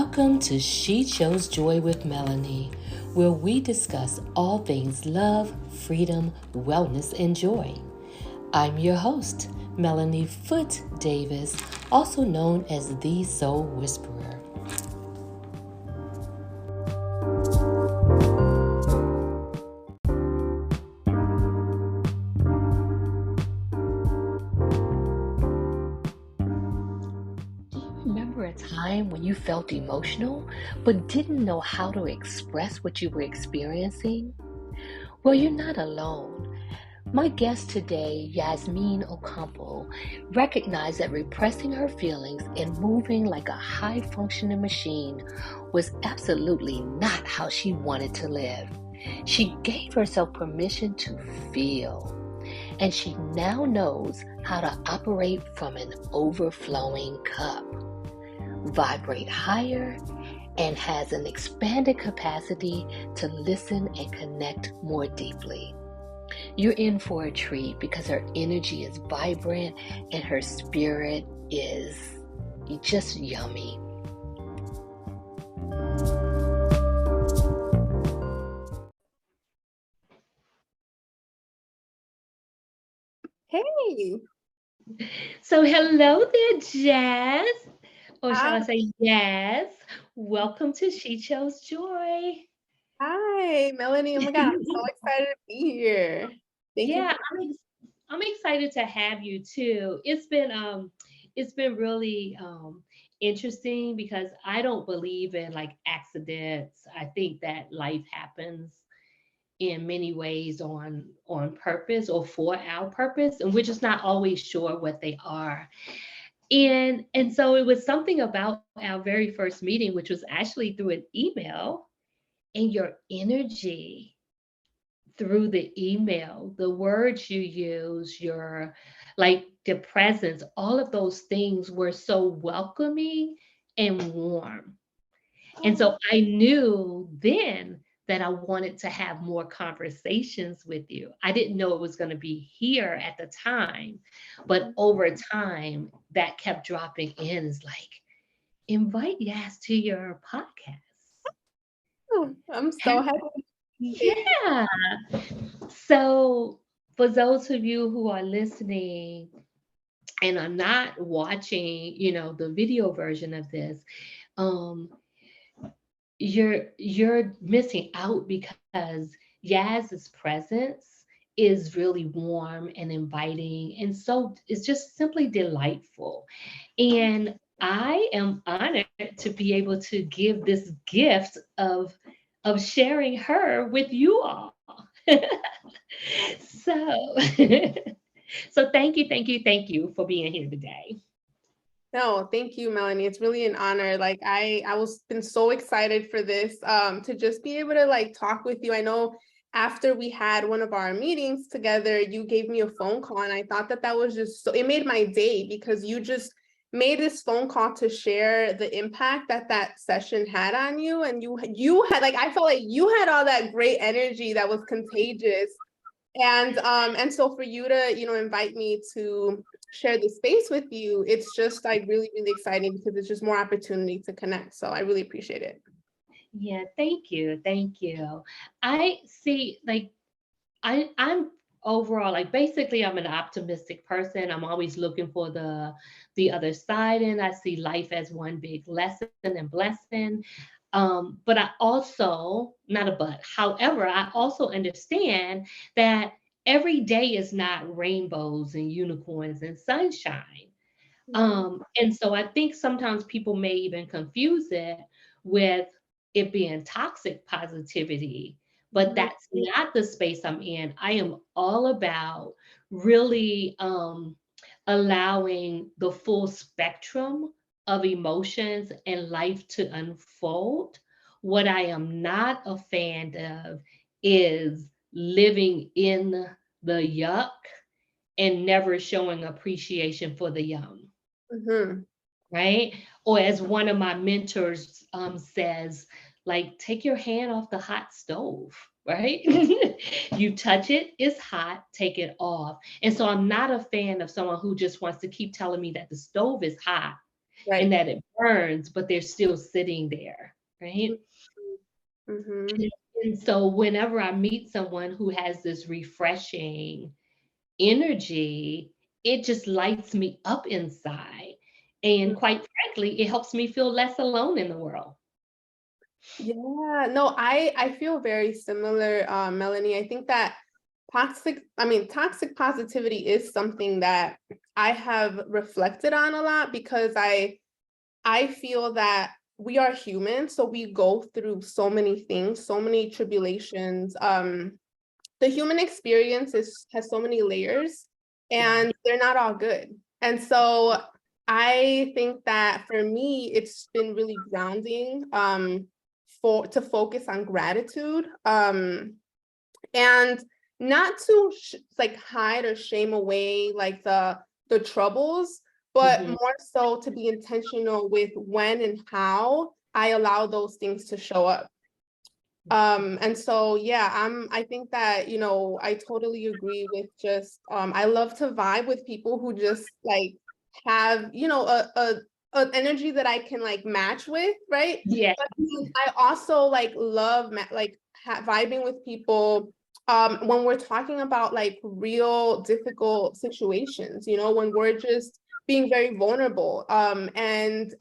Welcome to She Chose Joy with Melanie, where we discuss all things love, freedom, wellness, and joy. I'm your host, Melanie Foote-Davis, also known as the Soul Whisperer. Remember a time when you felt emotional but didn't know how to express what you were experiencing? Well, you're not alone. My guest today, Yah-zh-meen Ocampo, recognized that repressing her feelings and moving like a high-functioning machine was absolutely not how she wanted to live. She gave herself permission to feel, and she now knows how to operate from an overflowing cup, vibrate higher, and has an expanded capacity to listen and connect more deeply. You're in for a treat because her energy is vibrant and her spirit is just yummy. Hey. So hello there, Jazz. Or shall Hi. I say yes? Welcome to She Chose Joy. Hi, Melanie. Oh my God, I'm so excited to be here. Thank you Yeah, for I'm excited to have you too. It's been really interesting because I don't believe in like accidents. I think that life happens in many ways on purpose or for our purpose, and we're just not always sure what they are. And so it was something about our very first meeting, which was actually through an email, and your energy through the email, the words you use, your like the presence, all of those things were so welcoming and warm. And oh, so I knew then that I wanted to have more conversations with you. I didn't know it was going to be here at the time, but over time that kept dropping in. Is like, invite Yas to your podcast. I'm so happy to be here. Yeah. So, for those of you who are listening and are not watching, the video version of this, um, you're missing out because Yaz's presence is really warm and inviting, and so it's just simply delightful. And I am honored to be able to give this gift of sharing her with you all. So, so thank you for being here today. No, thank you, Melanie. It's really an honor. Like I was been so excited for this, to just be able to like talk with you. I know after we had one of our meetings together, you gave me a phone call, and I thought that that was just so, it made my day because you just made this phone call to share the impact that that session had on you, and you had like, I felt like you had all that great energy that was contagious. And so for you to, invite me to share the space with you, it's just like really, really exciting because it's just more opportunity to connect. So I really appreciate it. Yeah, thank you. Thank you. I see like I'm overall like basically I'm an optimistic person. I'm always looking for the other side, and I see life as one big lesson and blessing. But I also, not a but, however, I also understand that every day is not rainbows and unicorns and sunshine. Mhm. And so I think sometimes people may even confuse it with it being toxic positivity, but Mhm. that's not the space I'm in. I am all about really allowing the full spectrum of emotions and life to unfold. What I am not a fan of is living in the yuck and never showing appreciation for the yum, Mhm. right? Or as one of my mentors says, like, take your hand off the hot stove, right? You touch it, it's hot, take it off. And so I'm not a fan of someone who just wants to keep telling me that the stove is hot Right. and that it burns, but they're still sitting there, right? Mm-hmm. And, and so whenever I meet someone who has this refreshing energy, it just lights me up inside. And quite frankly, it helps me feel less alone in the world. Yeah, no, I feel very similar, Melanie. I think that toxic positivity is something that I have reflected on a lot because I feel that we are human, so we go through so many things, so many tribulations. The human experience has so many layers, Yeah. and they're not all good. And so I think that for me, it's been really grounding to focus on gratitude and not to like hide or shame away like the troubles, but Hmm. more so to be intentional with when and how I allow those things to show up. And so yeah, I think that, I totally agree with just I love to vibe with people who just like have, an energy that I can like match with, right? Yeah. But then I also like love vibing with people when we're talking about like real difficult situations, when we're just being very vulnerable and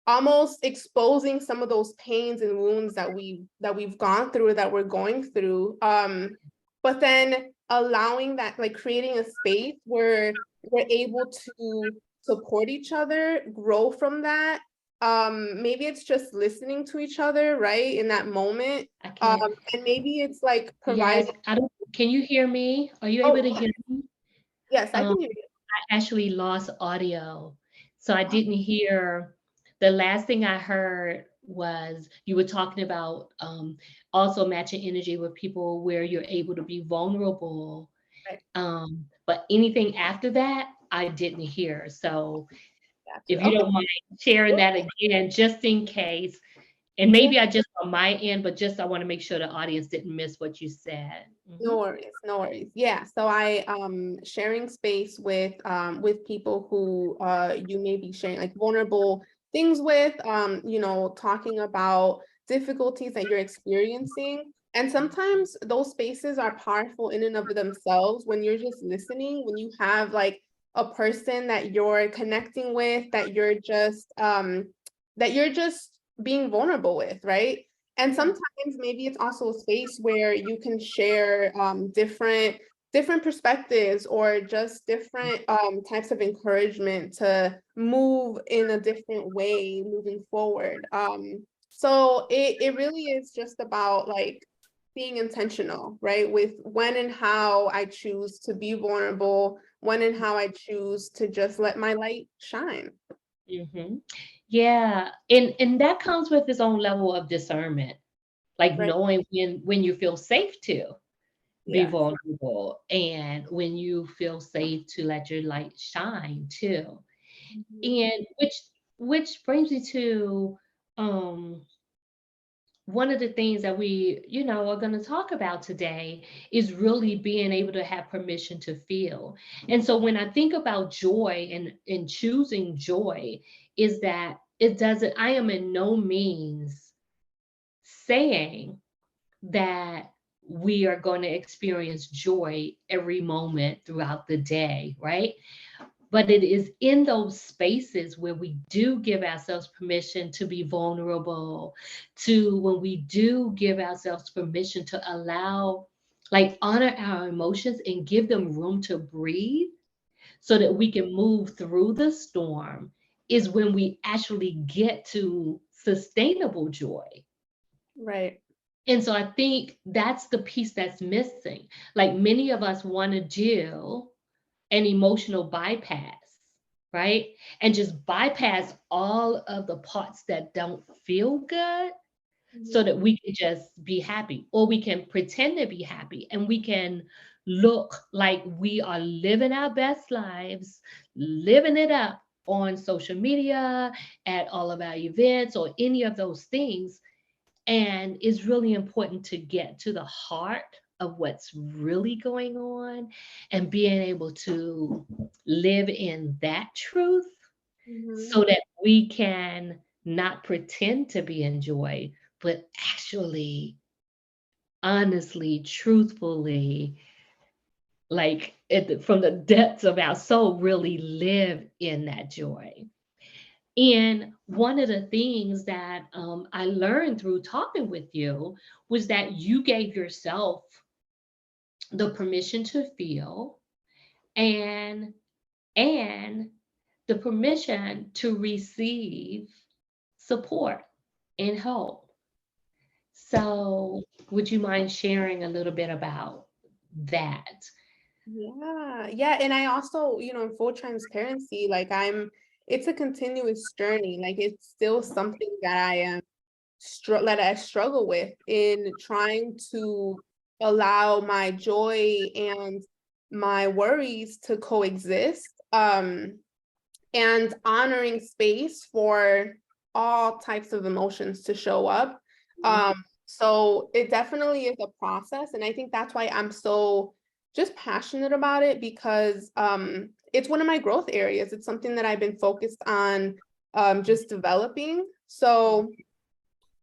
almost exposing some of those pains and wounds that we've gone through or that we're going through, but then allowing that, like creating a space where we're able to support each other, grow from that. Maybe it's just listening to each other right in that moment, I um can't. and maybe it's like Yes, providing. I don't. Can you hear me? Are you able Oh, to hear me? yes, I Um, can hear you. I actually lost audio, so I didn't hear. The last thing I heard was you were talking about also matching energy with people where you're able to be vulnerable. Right, But anything after that, I didn't hear. So got you. if you Okay. don't mind sharing that again, just in case, and Yeah. maybe I just on my end, but just I want to make sure the audience didn't miss what you said. No worries, no worries. Yeah, so I sharing space with people who you may be sharing like vulnerable things with, talking about difficulties that you're experiencing. And sometimes those spaces are powerful in and of themselves when you're just listening, when you have like a person that you're connecting with, that you're just being vulnerable with, right? And sometimes maybe it's also a space where you can share different perspectives or just different types of encouragement to move in a different way moving forward. So it really is just about like being intentional, right? With when and how I choose to be vulnerable, when and how I choose to just let my light shine. Hmm. Yeah, and that comes with its own level of discernment, like Right. knowing when you feel safe to be Yes. vulnerable and when you feel safe to let your light shine too. Mhm. And which brings me to um one of the things that we, are going to talk about today is really being able to have permission to feel. And so when I think about joy and choosing joy, is that it doesn't, I am in no means saying that we are going to experience joy every moment throughout the day, right? But it is in those spaces where we do give ourselves permission to be vulnerable, to when we do give ourselves permission to allow, like, honor our emotions and give them room to breathe so that we can move through the storm, is when we actually get to sustainable joy. Right. And so I think that's the piece that's missing. Like many of us want to do an emotional bypass, right? And just bypass all of the parts that don't feel good so Mhm. that we can just be happy, or we can pretend to be happy and we can look like we are living our best lives, living it up on social media, at all of our events, or any of those things. And it's really important to get to the heart of what's really going on and being able to live in that truth Mhm. so that we can not pretend to be in joy, but actually, honestly, truthfully, like from the depths of our soul, really live in that joy. And one of the things that I learned through talking with you was that you gave yourself the permission to feel and and the permission to receive support and help. So, would you mind sharing a little bit about that? Yeah, yeah. And I also, in full transparency, like it's a continuous journey. Like it's still something that I am that I struggle with in trying to allow my joy and my worries to coexist. And honoring space for all types of emotions to show up. So it definitely is a process. And I think that's why I'm so just passionate about it, because it's one of my growth areas. It's something that I've been focused on just developing. So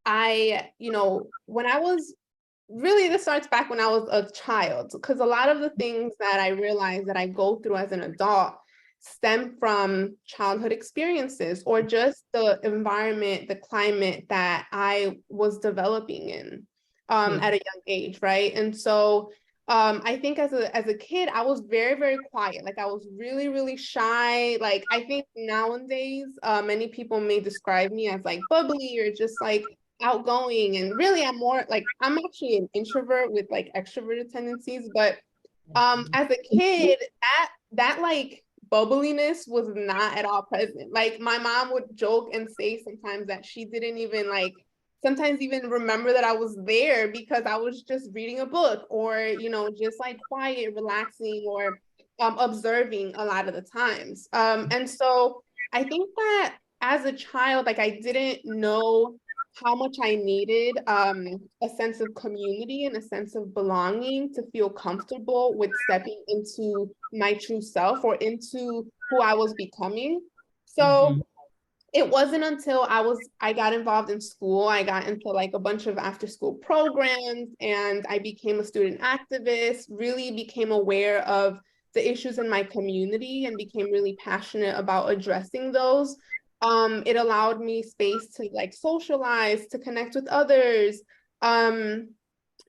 when I was really, this starts back when I was a child, because a lot of the things that I realized that I go through as an adult stem from childhood experiences or just the environment, the climate that I was developing in Yeah. at a young age, right? And so I think as a kid, I was very, very quiet. Like I was really, really shy. Like I think nowadays, many people may describe me as like bubbly or just like outgoing, and really I'm actually an introvert with like extroverted tendencies, but as a kid that like bubbliness was not at all present. Like my mom would joke and say sometimes that she didn't even like sometimes even remember that I was there because I was just reading a book or just like quiet, relaxing, or observing a lot of the times. And so I think that as a child, like I didn't know how much I needed a sense of community and a sense of belonging to feel comfortable with stepping into my true self or into who I was becoming. Mhm. So it wasn't until I got involved in school, I got into like a bunch of after school programs, and I became a student activist, really became aware of the issues in my community and became really passionate about addressing those. It allowed me space to like socialize, to connect with others. Um,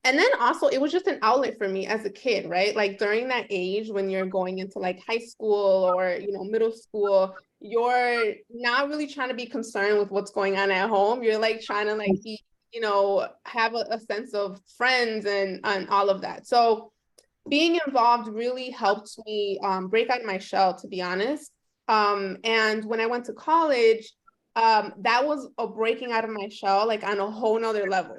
and then also it was just an outlet for me as a kid, right? Like during that age when you're going into like high school or, middle school, you're not really trying to be concerned with what's going on at home. You're like trying to like be, have a sense of friends and all of that. So being involved really helped me break out of my shell, to be honest. And when I went to college, that was a breaking out of my shell, like on a whole nother level.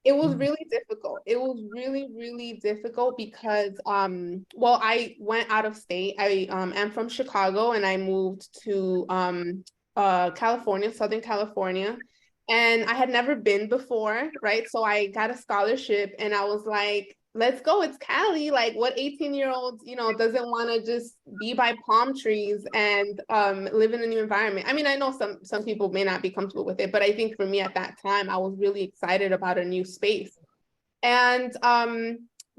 It was Mhm. really difficult. It was really, really difficult because, well, I went out of state. I am from Chicago and I moved to California, Southern California. And I had never been before, right? So I got a scholarship and I was like, let's go. It's Cali. Like what 18-year-old, doesn't want to just be by palm trees and live in a new environment. I mean, I know some people may not be comfortable with it, but I think for me at that time, I was really excited about a new space. And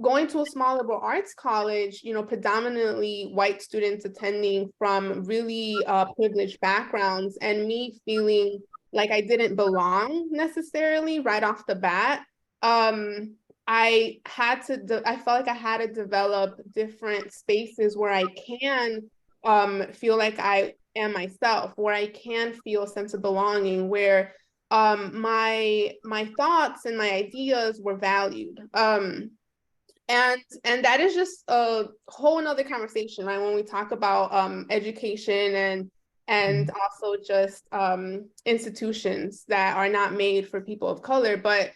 going to a small liberal arts college, predominantly white students attending from really privileged backgrounds, and me feeling like I didn't belong necessarily right off the bat. I felt like I had to develop different spaces where I can feel like I am myself, where I can feel a sense of belonging, where my thoughts and my ideas were valued. And that is just a whole nother conversation, right? When we talk about education and also just institutions that are not made for people of color. But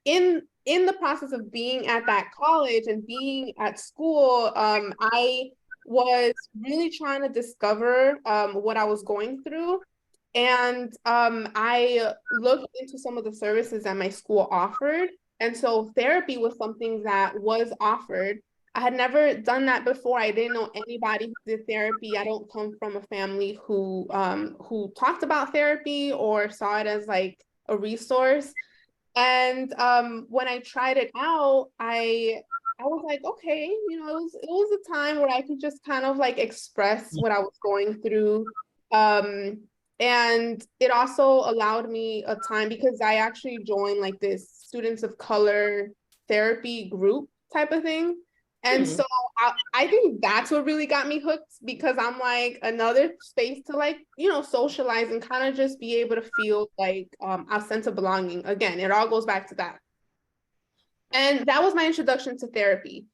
in the process of being at that college and being at school, I was really trying to discover what I was going through. And I looked into some of the services that my school offered. And so therapy was something that was offered. I had never done that before. I didn't know anybody who did therapy. I don't come from a family who talked about therapy or saw it as like a resource. And when I tried it out, I was like, okay, you know, it was a time where I could just kind of like express what I was going through. And it also allowed me a time because I actually joined like this students of color therapy group type of thing. And so I think that's what really got me hooked because I'm like another space to like, you know, socialize and kind of just be able to feel like a sense of belonging. Again, it all goes back to that. And that was my introduction to therapy.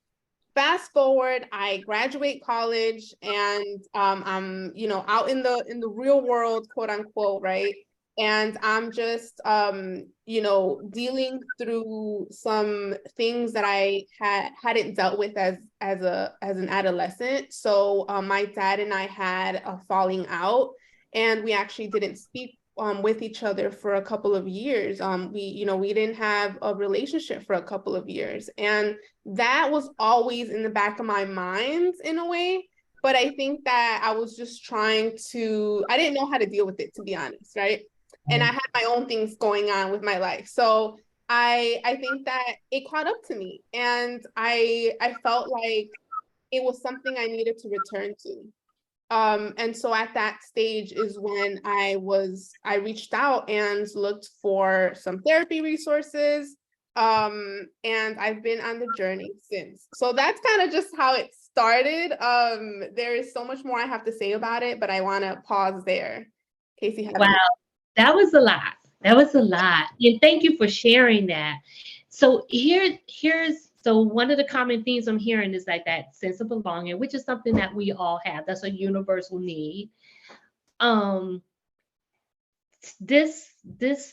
Fast forward, I graduate college and I'm, you know, out in the real world, quote unquote, right? And I'm just you know, dealing through some things that I hadn't dealt with as an adolescent. So my dad and I had a falling out, and we actually didn't speak with each other for a couple of years. You know, we didn't have a relationship for a couple of years, and that was always in the back of my mind in a way. But I think that I was just trying to, I didn't know how to deal with it, to be honest, right? And I had my own things going on with my life. So I think that it caught up to me, and I felt like it was something I needed to return to. And so at that stage is when I reached out and looked for some therapy resources. And I've been on the journey since. So that's kind of just how it started. There is so much more I have to say about it, but I want to pause there. Casey has Wow, that was a lot. That was a lot. And thank you for sharing that. So so one of the common themes I'm hearing is like that sense of belonging, which is something that we all have. That's a universal need. Um, this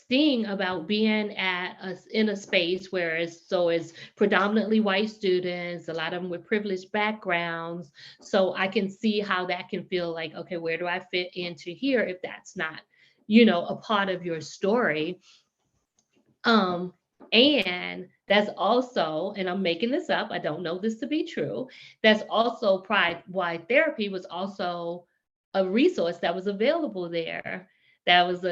thing about being in a space where it's predominantly white students, a lot of them with privileged backgrounds. So I can see how that can feel like, okay, where do I fit into here if that's not, a part of your story? Um, and that's also, and I'm making this up, I don't know this to be true, that's also pride why therapy was also a resource that was available there. That was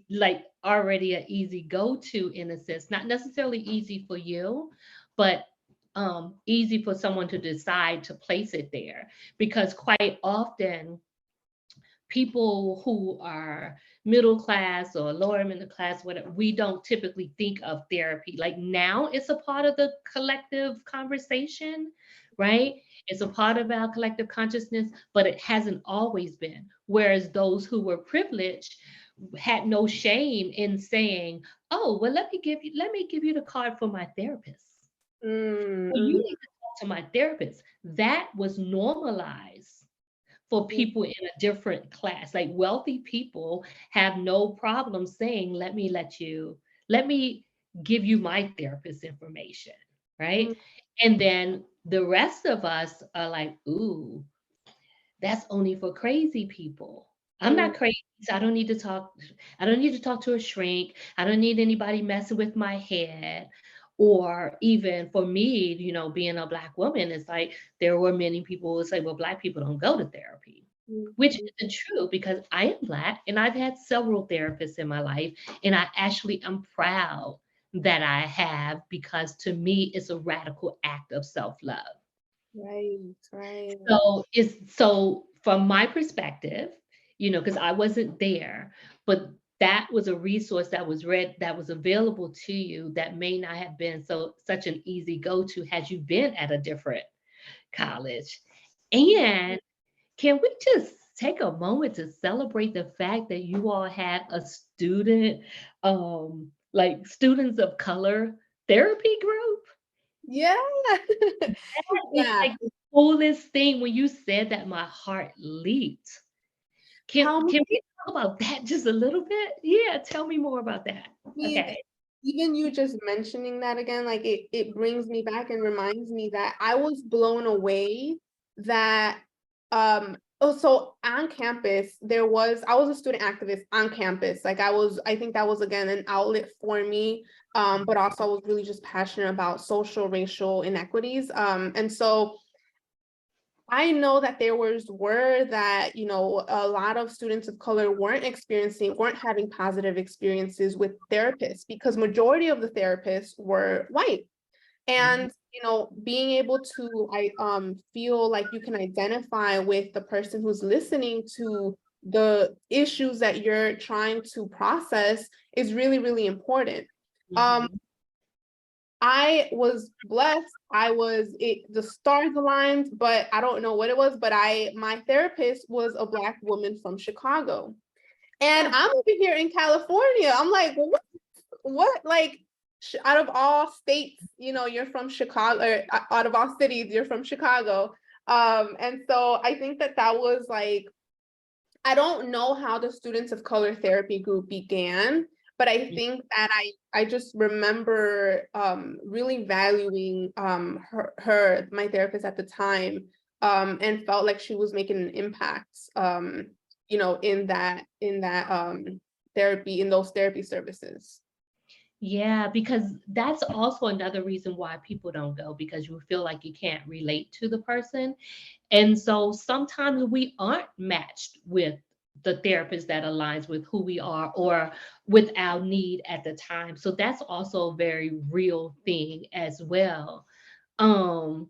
like already an easy go-to in a sense, not necessarily easy for you, but easy for someone to decide to place it there. Because quite often people who are middle class or lower middle class, whatever, we don't typically think of therapy. Like now it's a part of the collective conversation, right? It's a part of our collective consciousness, but it hasn't always been. Whereas those who were privileged had no shame in saying, oh, well, let me give you the card for my therapist. Well, you need to talk to my therapist. That was normalized for people in a different class. Like wealthy people have no problem saying, let me give you my therapist information, right? And then the rest of us are like, ooh, that's only for crazy people. I'm not crazy. So I don't need to talk. I don't need to talk to a shrink. I don't need anybody messing with my head. Or even for me, being a Black woman, it's like there were many people who would say, well, Black people don't go to therapy, which isn't true because I am Black and I've had several therapists in my life. And I actually am proud that I have because to me, it's a radical act of self love. right, right. So from my perspective, because I wasn't there, but that was a resource that was available to you that may not have been such an easy go-to had you been at a different college. And can we just take a moment to celebrate the fact that you all had a like students of color therapy group? Yeah. It's Yeah. like the coolest thing. When you said that, my heart leaped. Can Tell can we talk about that just a little bit? Yeah, tell me more about that. me, Okay. even you just mentioning that again, like it brings me back and reminds me that I was blown away that Oh, so on campus, I was a student activist on campus. Like I think that was again an outlet for me. But also I was really just passionate about social, racial inequities. And so I know that there was word that, a lot of students of color weren't having positive experiences with therapists because majority of the therapists were white. Mhm. And, being able to, I feel like you can identify with the person who's listening to the issues that you're trying to process is really, really important. Um, Mhm. I was blessed. The stars aligned, but I don't know what it was, but my therapist was a Black woman from Chicago. And Huh. I'm over here in California. I'm like, what? Like, out of all states, you're from Chicago, or out of all cities, you're from Chicago. And so I think that was like, I don't know how the Students of Color Therapy group began, but I think that I just remember really valuing my therapist at the time, and felt like she was making an impact, in that therapy, in those therapy services. Yeah, because that's also another reason why people don't go, because you feel like you can't relate to the person. And so sometimes we aren't matched with the therapist that aligns with who we are or with our need at the time. So that's also a very real thing as well. Um,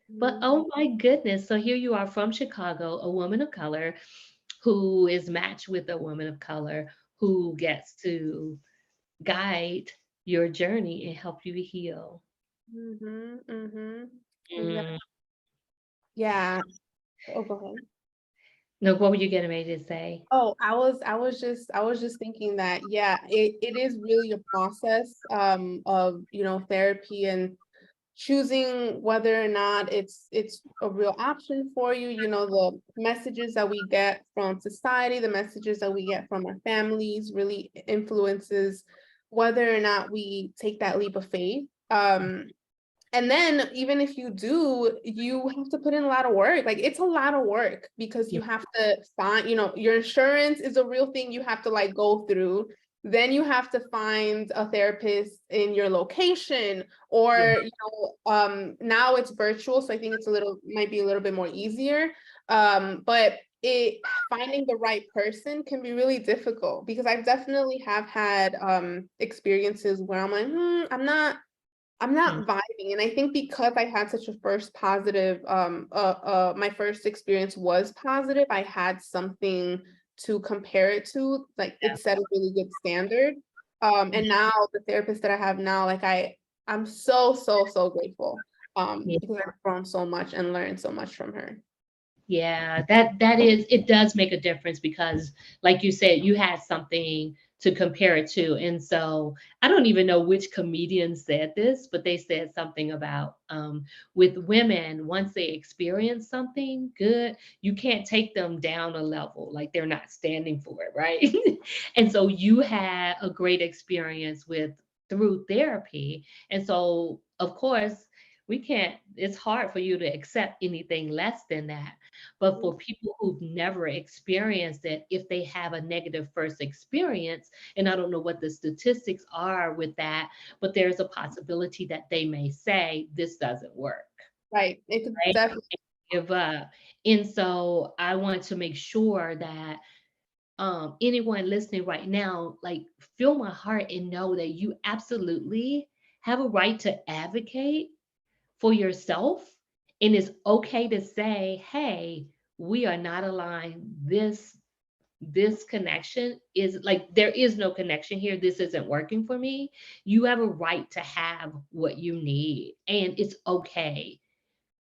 but Mhm. oh my goodness, so here you are from Chicago, a woman of color who is matched with a woman of color who gets to guide your journey and help you heal. Mhm. Mhm. Mm. Yeah. Oh, go ahead. No, what were you getting ready to say? Oh, I was just thinking that, yeah, it is really a process of, therapy, and choosing whether or not it's a real option for you. The messages that we get from society, the messages that we get from our families really influences whether or not we take that leap of faith. And then even if you do, you have to put in a lot of work. Like, it's a lot of work because Yeah. you have to find, your insurance is a real thing you have to like go through. Then you have to find a therapist in your location, Yeah. or now it's virtual, so I think might be a little bit more easier. But it finding the right person can be really difficult, because I've definitely have had experiences where I'm like, I'm Mm. not vibing. And I think because I had such a first positive, my first experience was positive, I had something to compare it to. Like, it set a really good standard. And now the therapist that I have now, like I'm so, so, so grateful. Yeah. Because I've grown so much and learned so much from her. Yeah, that is, it does make a difference because like you said, you had something to compare it to. And so I don't even know which comedian said this, but they said something about with women, once they experience something good, you can't take them down a level, like they're not standing for it, right? And so you had a great experience with through therapy. And so of course, we can't, it's hard for you to accept anything less than that. But for people who've never experienced it, if they have a negative first experience, and I don't know what the statistics are with that, but there's a possibility that they may say, this doesn't work, Right. It could right? definitely. Give up. And so I want to make sure that anyone listening right now, like, feel my heart and know that you absolutely have a right to advocate for yourself. And it's okay to say, hey, we are not aligned. This connection is like, there is no connection here. This isn't working for me. You have a right to have what you need. And it's okay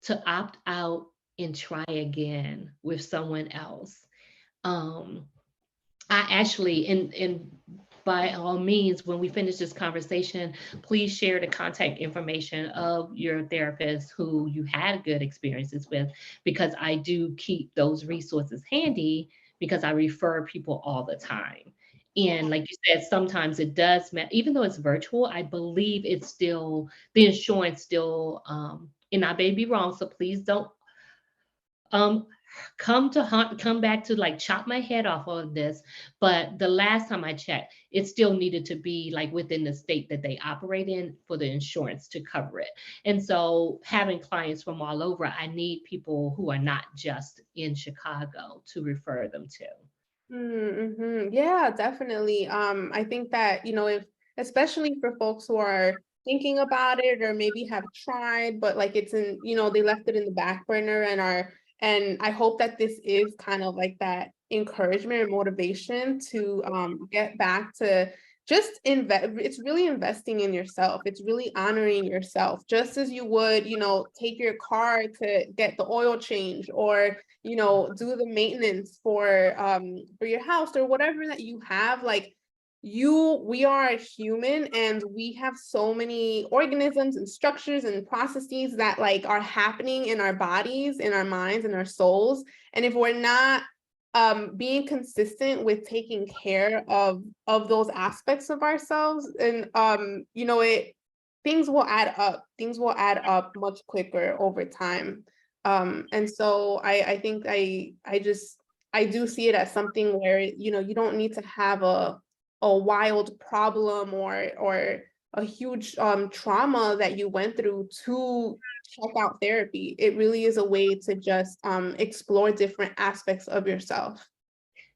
to opt out and try again with someone else. Um, I actually, and by all means, when we finish this conversation, please share the contact information of your therapist who you had good experiences with, because I do keep those resources handy because I refer people all the time. And like you said, sometimes it does matter, even though it's virtual, I believe it's still, the insurance still, and I may be wrong, so please don't um come back to like chop my head off on this. But the last time I checked, it still needed to be like within the state that they operate in for the insurance to cover it. And so having clients from all over, I need people who are not just in Chicago to refer them to. Mm-hmm. Yeah, definitely. I think that, if especially for folks who are thinking about it or maybe have tried, but like it's in, they left it in the back burner and I hope that this is kind of like that encouragement or motivation to get back to just invest. It's really investing in yourself. It's really honoring yourself, just as you would, take your car to get the oil change or do the maintenance for your house or whatever that you have. Like we are human and we have so many organisms and structures and processes that like are happening in our bodies, in our minds, and our souls. And if we're not being consistent with taking care of those aspects of ourselves, and things will add up much quicker over time. And so I think I do see it as something where, you don't need to have a wild problem or a huge trauma that you went through to check out therapy. It really is a way to just explore different aspects of yourself.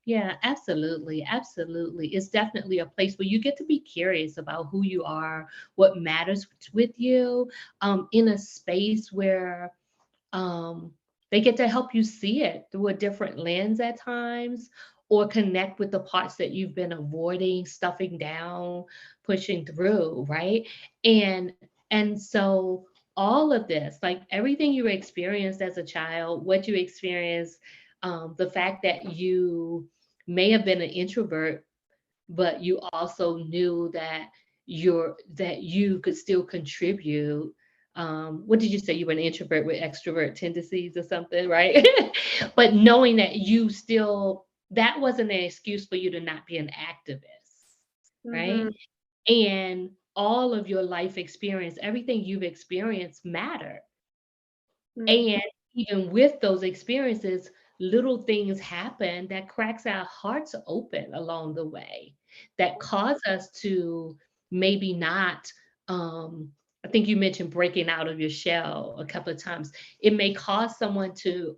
Yeah, absolutely. Absolutely. It's definitely a place where you get to be curious about who you are, what matters with you, in a space where um, they get to help you see it through a different lens at times, or connect with the parts that you've been avoiding, stuffing down, pushing through, right? And and so all of this, like everything you experienced as a child, what you experienced, the fact that you may have been an introvert, but you also knew that you could still contribute. What did you say? You were an introvert with extrovert tendencies or something, right? But knowing that you still, that wasn't an excuse for you to not be an activist, right? Mhm, And all of your life experience, everything you've experienced mattered. mhm, And even with those experiences, little things happen that cracks our hearts open along the way, that cause us to maybe not, I think you mentioned breaking out of your shell a couple of times. It may cause someone to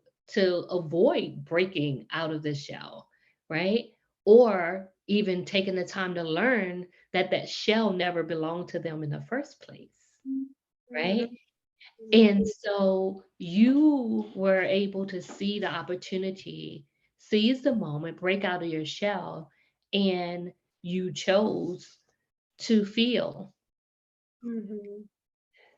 avoid breaking out of the shell, right? Or even taking the time to learn that that shell never belonged to them in the first place, right? mhm, And so you were able to see the opportunity, seize the moment, break out of your shell, and you chose to feel. mhm.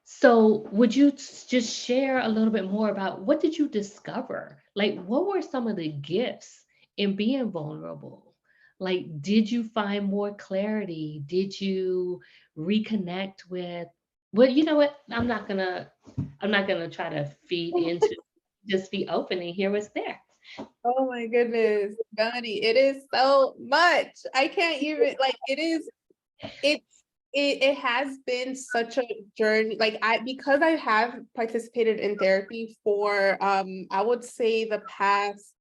So would you just share a little bit more about what did you discover? Like what were some of the gifts in being vulnerable? Like did you find more clarity? Did you reconnect with, well, you know what? I'm not gonna try to feed into, just be open and hear what's there. Oh my goodness, Melanie, it is so much. I can't even like it's it has been such a journey. Like because I have participated in therapy for I would say the past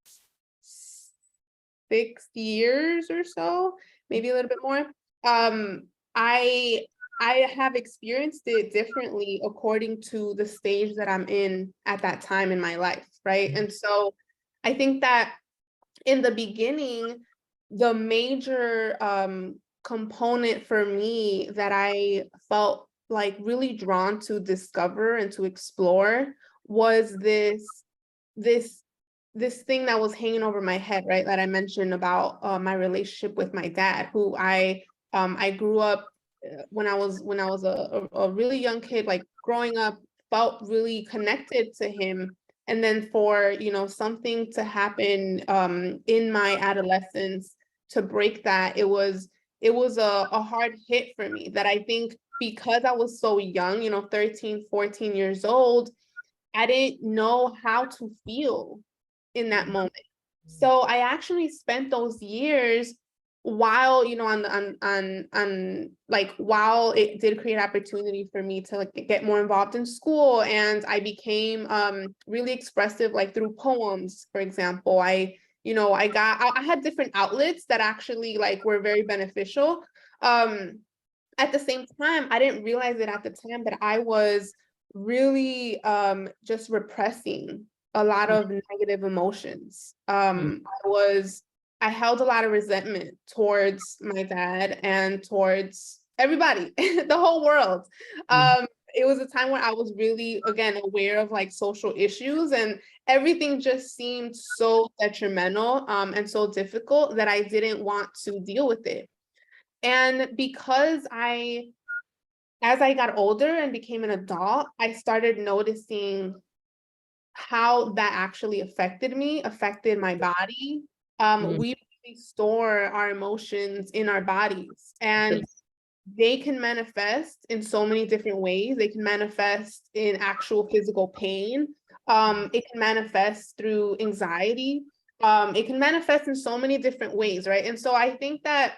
6 years or so, maybe a little bit more. Um, I I have experienced it differently according to the stage that I'm in at that time in my life, right? And so I think that in the beginning, the major component for me that I felt like really drawn to discover and to explore was this this thing that was hanging over my head, right? That I mentioned about my relationship with my dad, who I grew up when I was a really young kid, like growing up, felt really connected to him. And then for something to happen in my adolescence to break that, it was a hard hit for me. That I think because I was so young, 13, 14 years old, I didn't know how to feel in that moment. So I actually spent those years while, you know, like, while it did create opportunity for me to like get more involved in school, and I became really expressive, like through poems, for example. I had different outlets that actually like were very beneficial. At the same time, I didn't realize it at the time that I was really just repressing a lot of negative emotions. I held a lot of resentment towards my dad and towards everybody, the whole world. It was a time when I was really, again, aware of like social issues, and everything just seemed so detrimental and so difficult that I didn't want to deal with it. And because as I got older and became an adult, I started noticing how that actually affected me, affected my body. We really store our emotions in our bodies, and they can manifest in so many different ways. They can manifest in actual physical pain. It can manifest through anxiety. It can manifest in so many different ways, right? And so I think that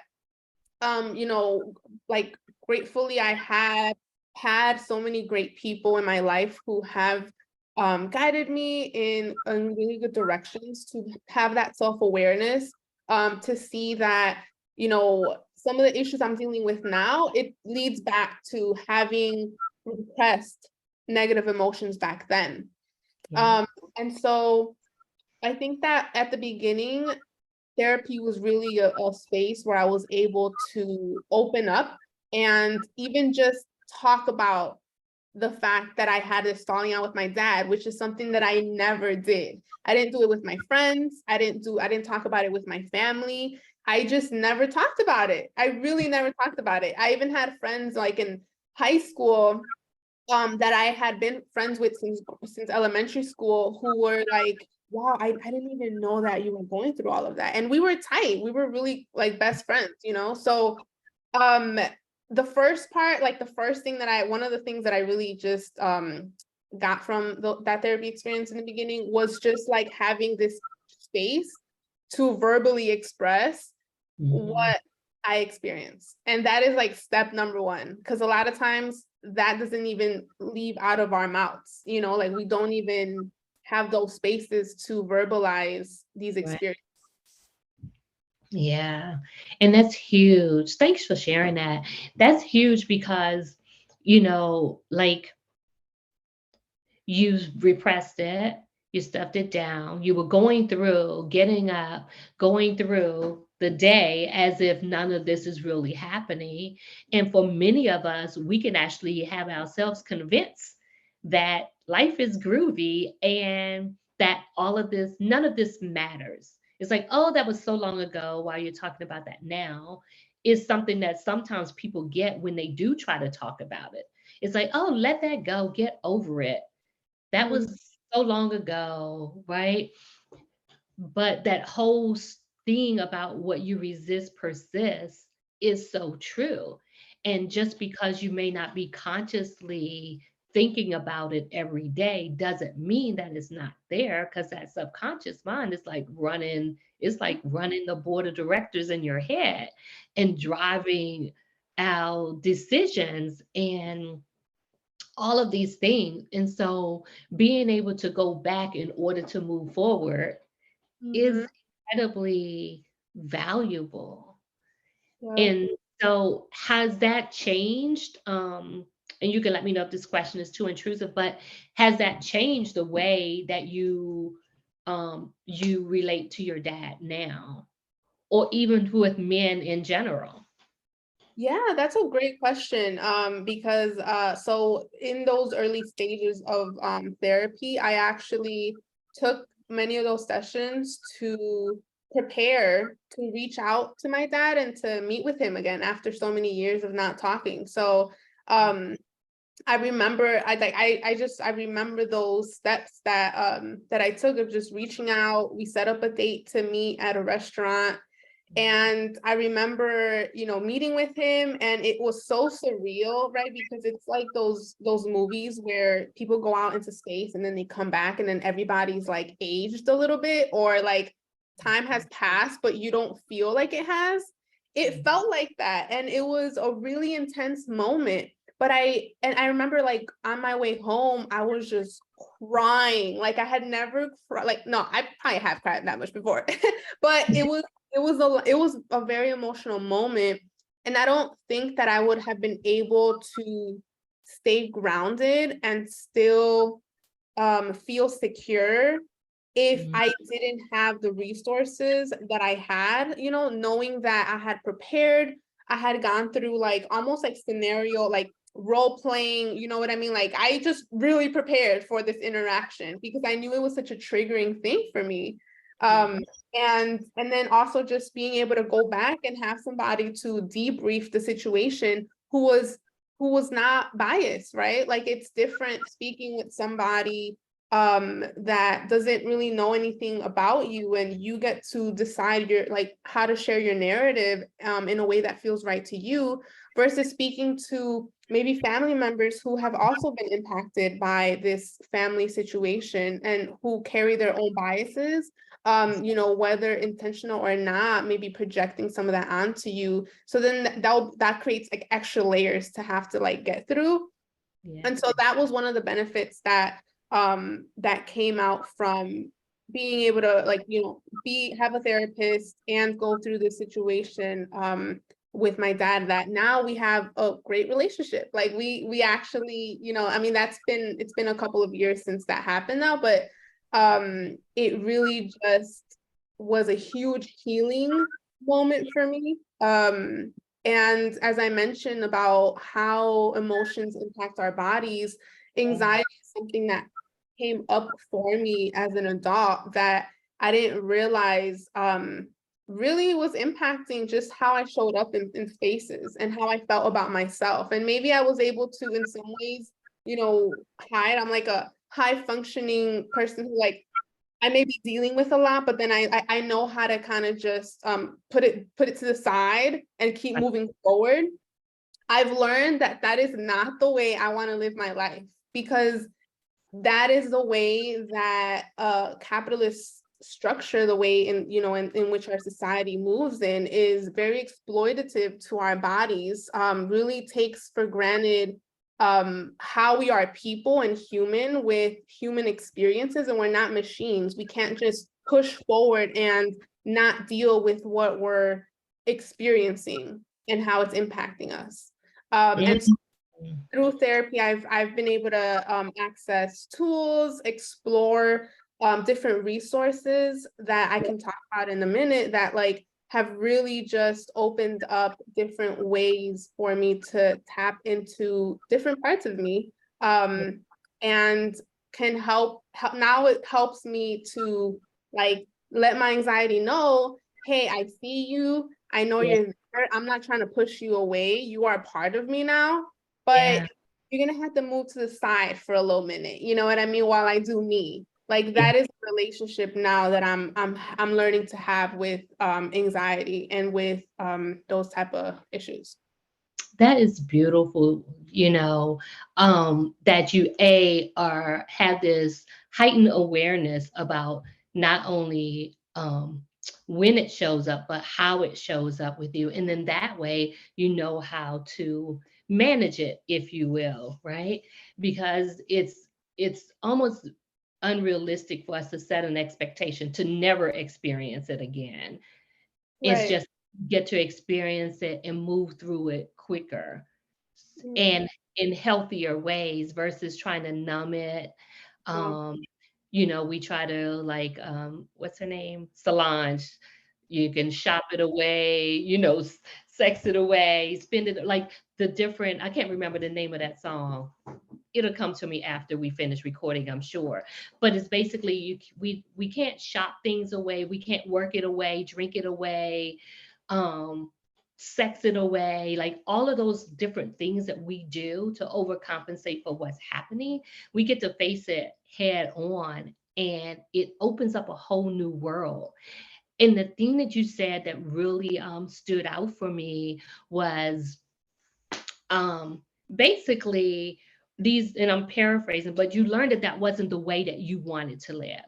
you know, like gratefully I had so many great people in my life who have guided me in really good directions, to have that self-awareness, to see that, you know, some of the issues I'm dealing with now, it leads back to having repressed negative emotions back then. And so I think that at the beginning, therapy was really a space where I was able to open up and even just talk about the fact that I had this falling out with my dad, which is something that I never did. I didn't do it with my friends. I didn't talk about it with my family. I just never talked about it. I really never talked about it. I even had friends like in high school that I had been friends with since elementary school, who were like, wow, I didn't even know that you were going through all of that. And we were tight. We were really like best friends, you know? So the first part, like the first thing that one of the things that I really just got from that therapy experience in the beginning was just like having this space to verbally express what I experience. And that is like step number one, because a lot of times that doesn't even leave out of our mouths, you know, like we don't even have those spaces to verbalize these experiences. Yeah. And that's huge. Thanks for sharing that. That's huge because, like you repressed it, you stuffed it down, you were going through, getting up, going through the day as if none of this is really happening. And for many of us, we can actually have ourselves convinced that life is groovy and that all of this, none of this matters. It's like, oh, that was so long ago. While you're talking about that now, is something that sometimes people get when they do try to talk about it. It's like, oh, let that go, get over it. That Mm, was so long ago, right? But that whole thing about what you resist persists is so true. And just because you may not be consciously thinking about it every day doesn't mean that it's not there, because that subconscious mind is like running, it's like running the board of directors in your head and driving our decisions and all of these things. And so being able to go back in order to move forward is mhm, incredibly valuable. yeah. And so has that changed? And you can let me know if this question is too intrusive, but has that changed the way that you relate to your dad now, or even with men in general? Yeah, that's a great question. Because so in those early stages of therapy, I actually took many of those sessions to prepare to reach out to my dad and to meet with him again after so many years of not talking. So I remember I remember those steps that I took of just reaching out. We set up a date to meet at a restaurant. And I remember, you know, meeting with him, and it was so surreal, right? Because it's like those movies where people go out into space and then they come back and then everybody's like aged a little bit, or like time has passed, but you don't feel like it has. It felt like that. And it was a really intense moment. But I remember like on my way home, I was just crying. Like I had never cried. Like, no, I have cried that much before. But it was a very emotional moment. And I don't think that I would have been able to stay grounded and still feel secure if Mhm. I didn't have the resources that I had, you know, knowing that I had prepared, I had gone through like almost like scenario, like role playing, you know what I mean? Like I just really prepared for this interaction because I knew it was such a triggering thing for me. Um, and then also just being able to go back and have somebody to debrief the situation who was not biased, right? Like it's different speaking with somebody that doesn't really know anything about you, and you get to decide your like how to share your narrative in a way that feels right to you, versus speaking to maybe family members who have also been impacted by this family situation and who carry their own biases, you know, whether intentional or not, maybe projecting some of that onto you. So then that creates like extra layers to have to like get through. Yeah. And so that was one of the benefits that came out from being able to like, you know, have a therapist and go through this situation with my dad, that now we have a great relationship. Like we actually, you know, I mean, it's been a couple of years since that happened now, but it really just was a huge healing moment for me. And as I mentioned about how emotions impact our bodies, anxiety is something that came up for me as an adult that I didn't realize really was impacting just how I showed up in spaces and how I felt about myself. And maybe I was able to, in some ways, you know, hide. I'm like a high functioning person who like I may be dealing with a lot, but then I know how to kind of just put it to the side and keep moving forward. I've learned that that is not the way I want to live my life, because that is the way that capitalist structure, the way in, you know, in which our society moves in, is very exploitative to our bodies, really takes for granted how we are people and human with human experiences, and we're not machines. We can't just push forward and not deal with what we're experiencing and how it's impacting us. And through therapy, I've been able to access tools, explore different resources that I can talk about in a minute, that like have really just opened up different ways for me to tap into different parts of me, and can help. Now it helps me to like let my anxiety know, hey, I see you. I know Yeah. you're there. I'm not trying to push you away. You are part of me now, but Yeah. you're gonna have to move to the side for a little minute. You know what I mean? While I do me. Like Yeah. that is a relationship now that I'm learning to have with anxiety and with those type of issues. That is beautiful, that you have this heightened awareness about not only when it shows up, but how it shows up with you. And then that way you know how to manage it, if you will, right? Because it's almost unrealistic for us to set an expectation to never experience it again. It's Right. just get to experience it and move through it quicker Mhm. and in healthier ways versus trying to numb it. Yeah. Um, we try to like, what's her name? Solange. You can shop it away, sex it away, spend it like the different, I can't remember the name of that song. It'll come to me after we finish recording, I'm sure. But it's basically we can't shop things away, we can't work it away, drink it away, um, sex it away, like all of those different things that we do to overcompensate for what's happening. We get to face it head on, and it opens up a whole new world. And the thing that you said that really stood out for me was um, basically these, and I'm paraphrasing, but you learned that that wasn't the way that you wanted to live,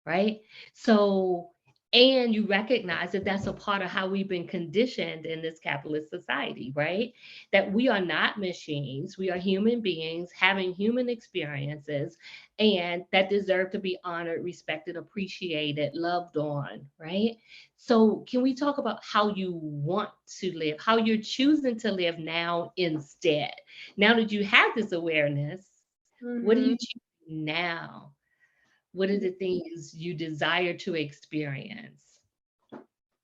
right? So And you recognize that that's a part of how we've been conditioned in this capitalist society, right? That we are not machines, we are human beings having human experiences, and that deserve to be honored, respected, appreciated, loved on, right? So, can we talk about how you want to live, how you're choosing to live now instead? Now that you have this awareness, what are you Mhm. choosing now? What are the things you desire to experience?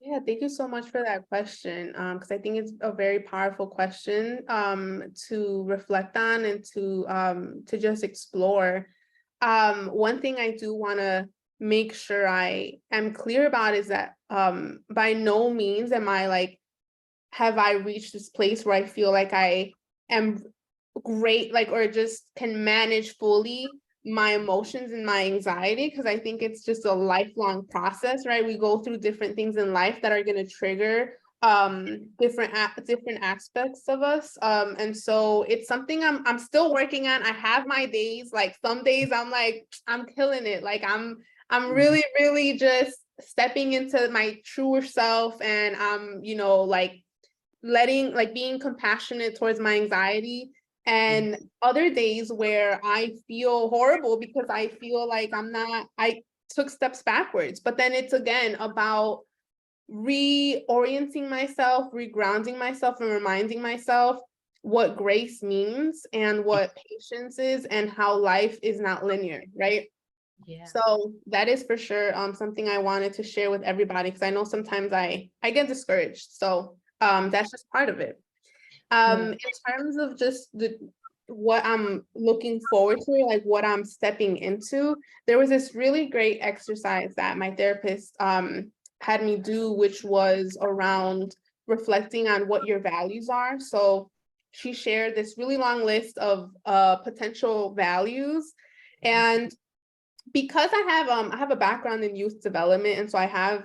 Yeah, thank you so much for that question. Because I think it's a very powerful question to reflect on and to just explore. One thing I do want to make sure I am clear about is that by no means am I like, have I reached this place where I feel like I am great, like, or just can manage fully my emotions and my anxiety, because I think it's just a lifelong process, right? We go through different things in life that are going to trigger different aspects of us, and so it's something I'm still working on. I have my days, like some days I'm like I'm killing it, like I'm really just stepping into my truer self, and I'm, like being compassionate towards my anxiety. And other days where I feel horrible because I feel like I took steps backwards. But then it's again about reorienting myself, regrounding myself, and reminding myself what grace means and what patience is and how life is not linear, right? Yeah. So that is for sure something I wanted to share with everybody, because I know sometimes I get discouraged. So that's just part of it. Yeah. In terms of just the what I'm looking forward to, like what I'm stepping into, there was this really great exercise that my therapist had me do, which was around reflecting on what your values are. So she shared this really long list of potential values. And because I have a background in youth development, and so I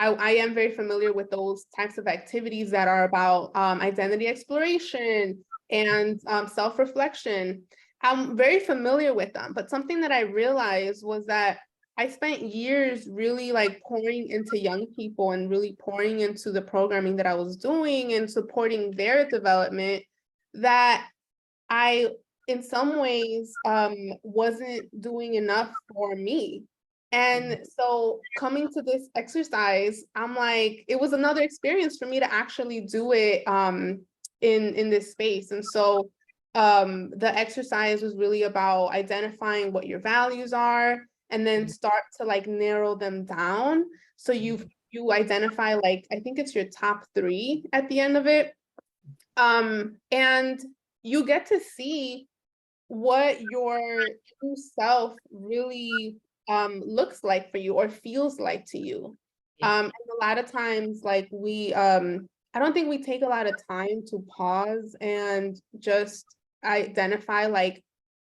am very familiar with those types of activities that are about identity exploration and self-reflection. I'm very familiar with them, but something that I realized was that I spent years really like pouring into young people and really pouring into the programming that I was doing and supporting their development, that I, in some ways, wasn't doing enough for me. And so coming to this exercise, I'm like, it was another experience for me to actually do it in this space. And so the exercise was really about identifying what your values are, and then start to like narrow them down. So you identify, like, I think it's your top three at the end of it. And you get to see what your true self really looks like for you or feels like to you. Yeah. And a lot of times, like I don't think we take a lot of time to pause and just identify, like,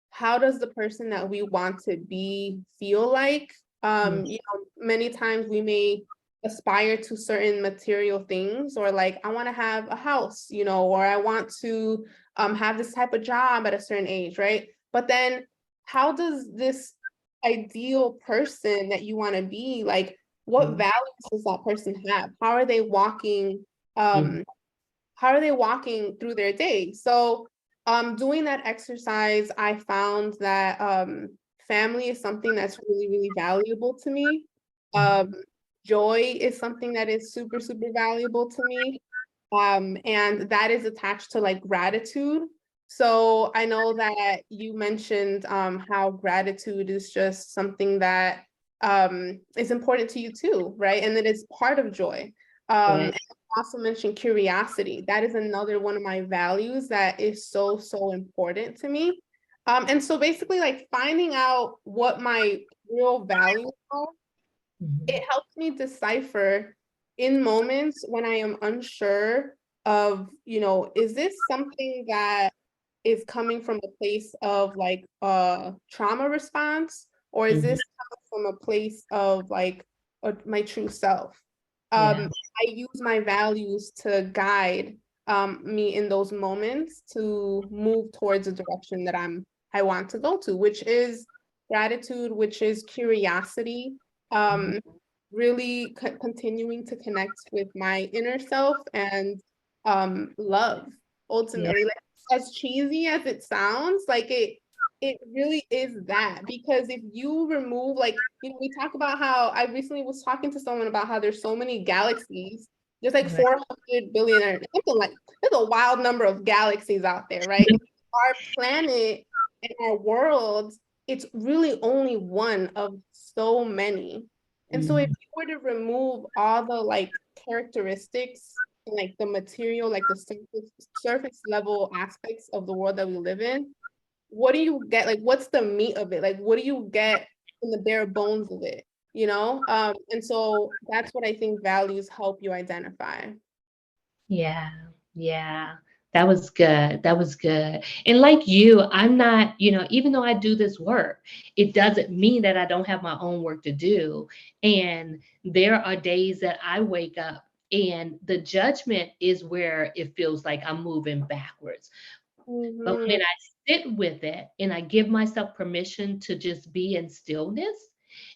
how does the person that we want to be feel like? Many times we may aspire to certain material things, or like, I want to have a house, or I want to have this type of job at a certain age, right? But then how does this ideal person that you want to be, like, what values does that person have? Um, how are they walking through their day? So doing that exercise, I found that family is something that's really, really valuable to me. Um, joy is something that is super, super valuable to me. And that is attached to like gratitude. So I know that you mentioned how gratitude is just something that is important to you too, right? And that is part of joy. Yeah. And you also mentioned curiosity. That is another one of my values that is so, so important to me. And so basically, like, finding out what my real values are, it helps me decipher in moments when I am unsure of, is this something that is coming from a place of like a trauma response, or is Mhm. this coming from a place of like my true self? Yeah. I use my values to guide me in those moments to move towards the direction that I want to go to, which is gratitude, which is curiosity, um, really continuing to connect with my inner self and love Yeah. ultimately. Like, as cheesy as it sounds, like it really is that, because if you remove, like, you know, we talk about how I recently was talking to someone about how there's so many galaxies. There's like Right. 400 billion or something, like there's a wild number of galaxies out there, right? And our planet and our world, it's really only one of so many. And so if Mhm. you were to remove all the like characteristics and like the material, like the surface level aspects of the world that we live in, what do you get? Like, what's the meat of it? Like, what do you get in the bare bones of it? You know? And so that's what I think values help you identify. Yeah, yeah. That was good. That was good. And like you, I'm not, even though I do this work, it doesn't mean that I don't have my own work to do. And there are days that I wake up and the judgment is where it feels like I'm moving backwards. But Mm-hmm. when I sit with it and I give myself permission to just be in stillness,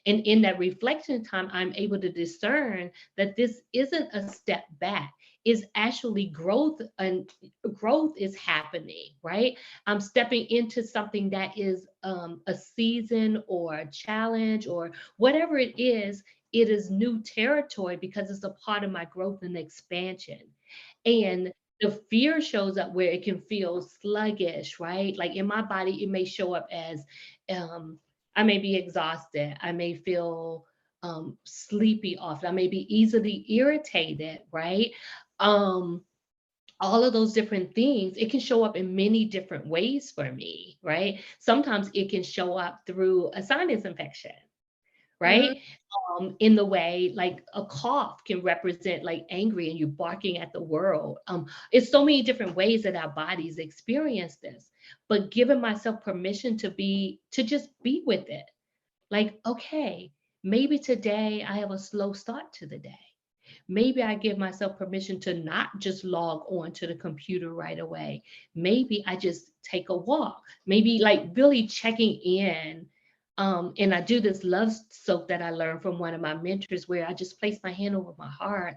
and in that reflection time, I'm able to discern that this isn't a step back. Is actually growth, and growth is happening, right? I'm stepping into something that is a season or a challenge or whatever it is. It is new territory because it's a part of my growth and expansion. And the fear shows up where it can feel sluggish, right? Like in my body, it may show up as I may be exhausted. I may feel sleepy often. I may be easily irritated, right? Um, all of those different things, it can show up in many different ways for me, right? Sometimes it can show up through a sinus infection, Mm-hmm. right? In the way like a cough can represent like angry and you're barking at the world. It's so many different ways that our bodies experience this, but giving myself permission to just be with it. Like, okay, maybe today I have a slow start to the day. Maybe I give myself permission to not just log on to the computer right away. Maybe I just take a walk. Maybe like really checking in. And I do this love soak that I learned from one of my mentors where I just place my hand over my heart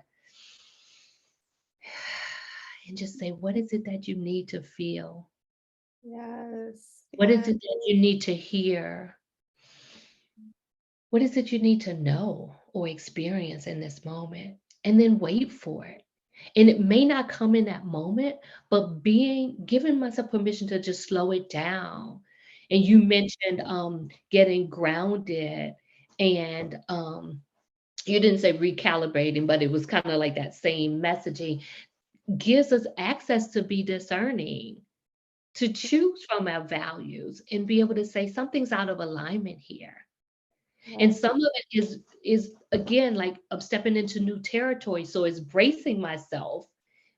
and just say, what is it that you need to feel? Yes. What is Yes. it that you need to hear? What is it you need to know or experience in this moment? And then wait for it. And it may not come in that moment, but giving myself permission to just slow it down. And you mentioned getting grounded and you didn't say recalibrating, but it was kind of like that same messaging gives us access to be discerning, to choose from our values and be able to say something's out of alignment here. And Yes. some of it is again like I'm stepping into new territory. So it's bracing myself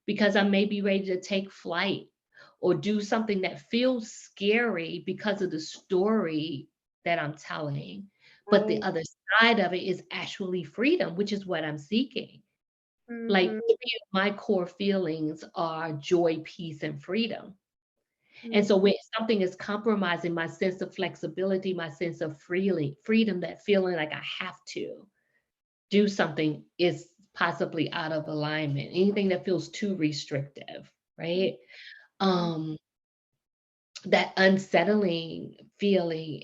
because I may be ready to take flight or do something that feels scary because of the story that I'm telling. But the Right. other side of it is actually freedom, which is what I'm seeking. Like Mm-hmm. 3 of my core feelings are joy, peace, and freedom. And so Mm-hmm. when something is compromising my sense of flexibility, my sense of freedom, that feeling like I have to do something is possibly out of alignment. Anything that feels too restrictive, right? Um, that unsettling feeling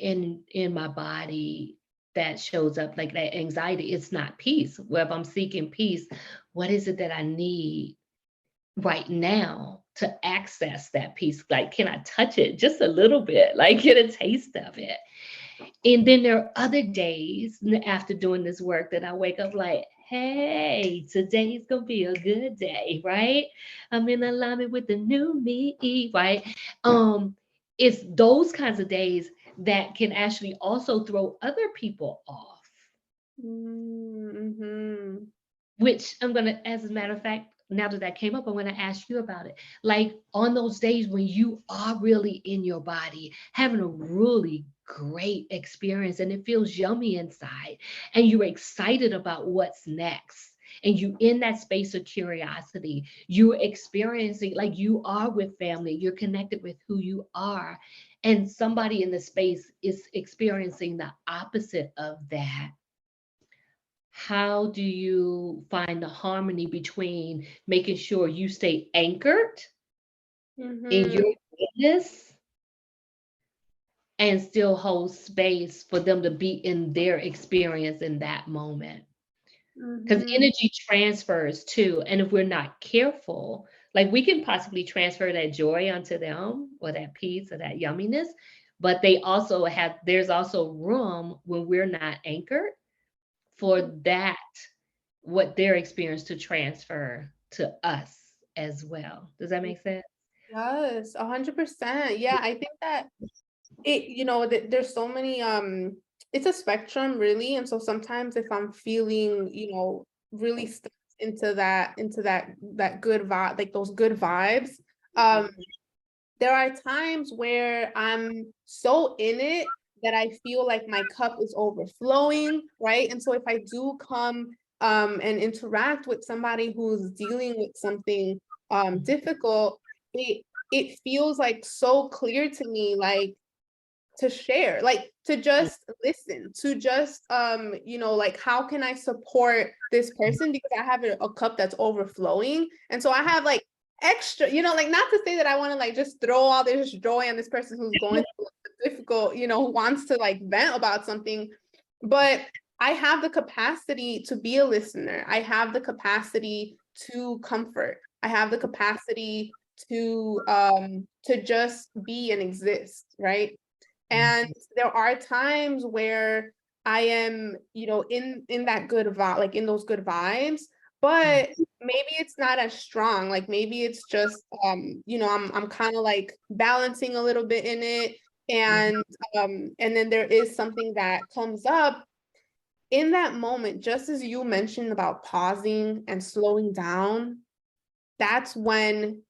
in my body that shows up like that anxiety, it's not peace. Where if I'm seeking peace, what is it that I need right now to access that peace? Like, can I touch it just a little bit? Like, get a taste of it. And then there are other days after doing this work that I wake up like, hey, today's gonna be a good day, right? I'm in alignment with the new me, right? Um, it's those kinds of days that can actually also throw other people off. Mm-hmm. Which I'm gonna, as a matter of fact, now that that came up, I'm gonna ask you about it. Like on those days when you are really in your body, having a really great experience and it feels yummy inside, and you're excited about what's next. And you in that space of curiosity, you're experiencing like you are with family, you're connected with who you are. And somebody in the space is experiencing the opposite of that. how do you find the harmony between making sure you stay anchored in Mm-hmm. your witness and still hold space for them to be in their experience in that moment? Because Mm-hmm. energy transfers too, and if we're not careful, like we can possibly transfer that joy onto them or that peace or that yumminess, but there's also room when we're not anchored for that, what their experience to transfer to us as well. Does that make sense? Yes, 100%. Yeah, I think that there's so many, it's a spectrum really. And so sometimes if I'm feeling, really stuck into that good vibe, like those good vibes, um, there are times where I'm so in it that I feel like my cup is overflowing, right? And so if I do come and interact with somebody who's dealing with something difficult, it feels like so clear to me, like to share, like to just listen, to just like how can I support this person because I have a cup that's overflowing. And so I have like extra, like not to say that I want to like just throw all this joy on this person who's going through a difficult, who wants to like vent about something, but I have the capacity to be a listener. I have the capacity to comfort. I have the capacity to just be and exist, right? And there are times where I am, in that good vibe, like in those good vibes, but maybe it's not as strong. Like maybe it's just I'm kind of like balancing a little bit in it. And then there is something that comes up in that moment, just as you mentioned about pausing and slowing down. That's when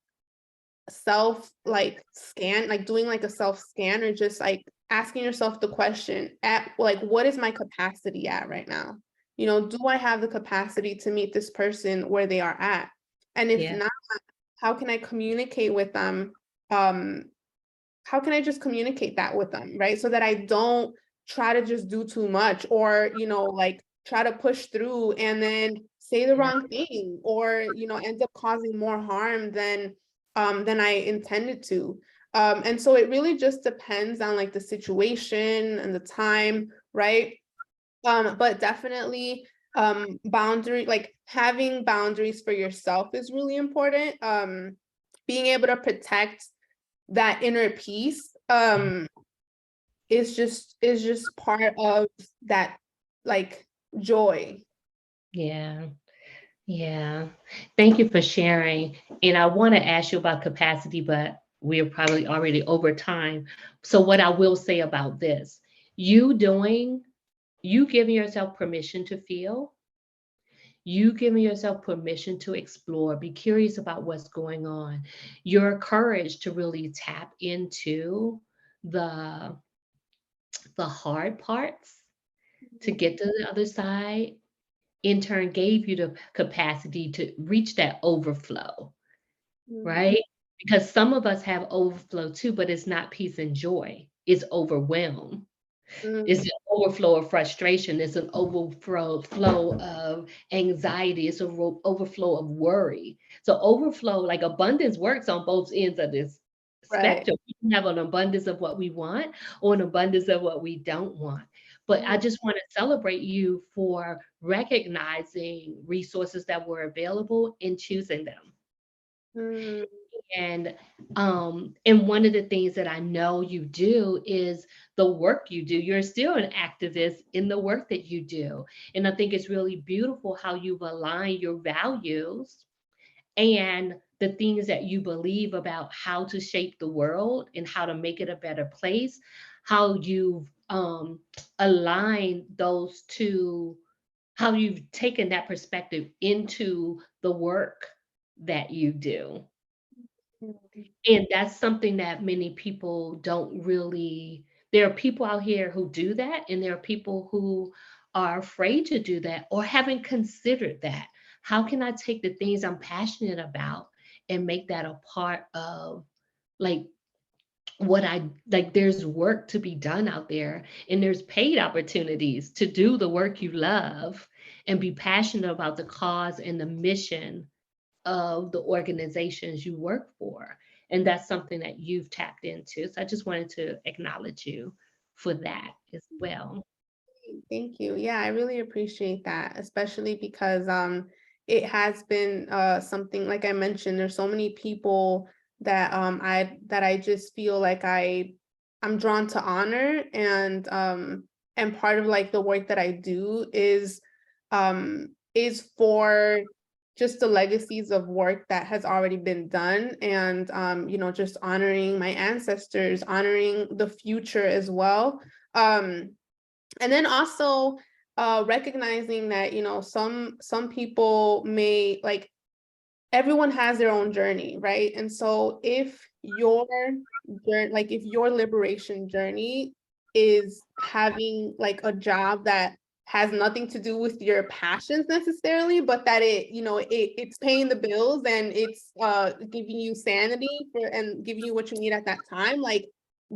self like scan, like doing like a self scan, or just like asking yourself the question at like, what is my capacity at right now? Do I have the capacity to meet this person where they are at? And if Yeah. not, how can I communicate with them? um how can I just communicate that with them, right? So that I don't try to just do too much, or like try to push through and then say the Yeah. wrong thing, or end up causing more harm than I intended to. And so it really just depends on like the situation and the time, right? But definitely boundary, like having boundaries for yourself is really important. Being able to protect that inner peace is just part of that, like, joy. Yeah. Yeah. Thank you for sharing. And I want to ask you about capacity, but we're probably already over time. So, what I will say about this, you doing, you giving yourself permission to feel, you giving yourself permission to explore, be curious about what's going on, your courage to really tap into the the hard parts to get to the other side in turn gave you the capacity to reach that overflow, Mhm. right? Because some of us have overflow too, but it's not peace and joy. It's overwhelm. It's Mm, an overflow of frustration. It's an overflow of anxiety. It's an overflow of worry. So overflow, like abundance, works on both ends of this right. spectrum. We can have an abundance of what we want or an abundance of what we don't want. But I Mm, just want to celebrate you for recognizing resources that were available and choosing them. mm, And one of the things that I know you do is the work you do. You're still an activist in the work that you do. And I think it's really beautiful how you've aligned your values and the things that you believe about how to shape the world and how to make it a better place, how you've aligned those two, how you've taken that perspective into the work that you do. mm, And that's something that many people don't really, there are people out here who do that, and there are people who are afraid to do that or haven't considered that. How can I take the things I'm passionate about and make that a part of, like, what I like, there's work to be done out there, and there's paid opportunities to do the work you love and be passionate about the cause and the mission of the organizations you work for. And that's something that you've tapped into. So I just wanted to acknowledge you for that as well. Thank you. Yeah, I really appreciate that, especially because it has been something like I mentioned, there's so many people that I just feel like I'm drawn to honor, and part of like the work that I do is for just the legacies of work that has already been done, and just honoring my ancestors, honoring the future as well. Um and then also recognizing that some people may like, everyone has their own journey, right? And so if your like if your liberation journey is having like a job that has nothing to do with your passions necessarily, but that it's paying the bills and it's giving you sanity and giving you what you need at that time, like,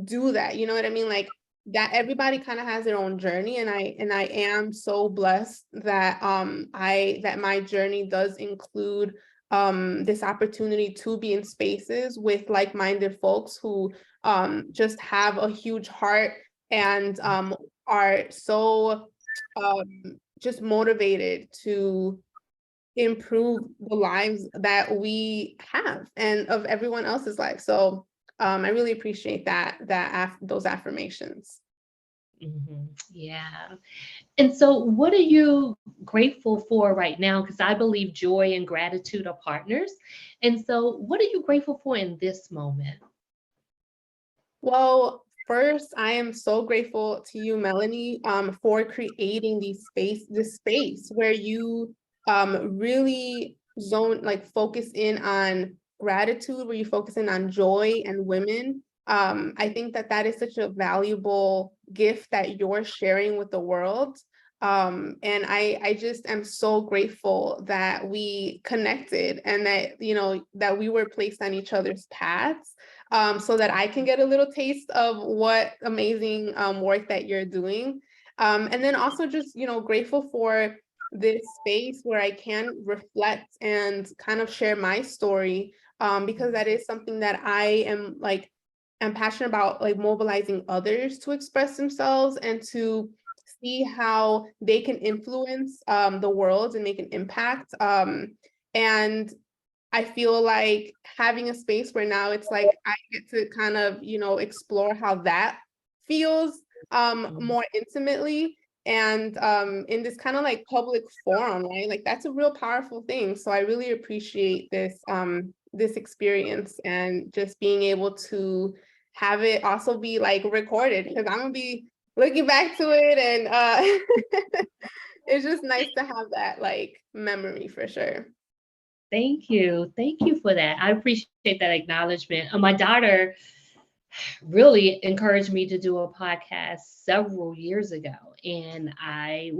do that. You know what I mean? Like, that everybody kind of has their own journey, and I am so blessed that that my journey does include this opportunity to be in spaces with like-minded folks who just have a huge heart and are so just motivated to improve the lives that we have and of everyone else's life. So I really appreciate those affirmations. Yeah. And so, what are you grateful for right now? Because I believe joy and gratitude are partners. And so, what are you grateful for in this moment? Well, first, I am so grateful to you, Melanie, for creating this space where you really focus in on gratitude, where you focus in on joy and women. I think that is such a valuable gift that you're sharing with the world. And I just am so grateful that we connected and that we were placed on each other's paths, so that I can get a little taste of what amazing work that you're doing. And then also just, grateful for this space where I can reflect and kind of share my story, because that is something that am passionate about, like mobilizing others to express themselves and to see how they can influence the world and make an impact. And I feel like having a space where now it's like I get to kind of, explore how that feels more intimately, and in this kind of like public forum, right? Like, that's a real powerful thing. So I really appreciate this experience, and just being able to have it also be like recorded, because I'm gonna be looking back to it, and it's just nice to have that like memory for sure. Thank you. Thank you for that. I appreciate that acknowledgement. My daughter really encouraged me to do a podcast several years ago, and I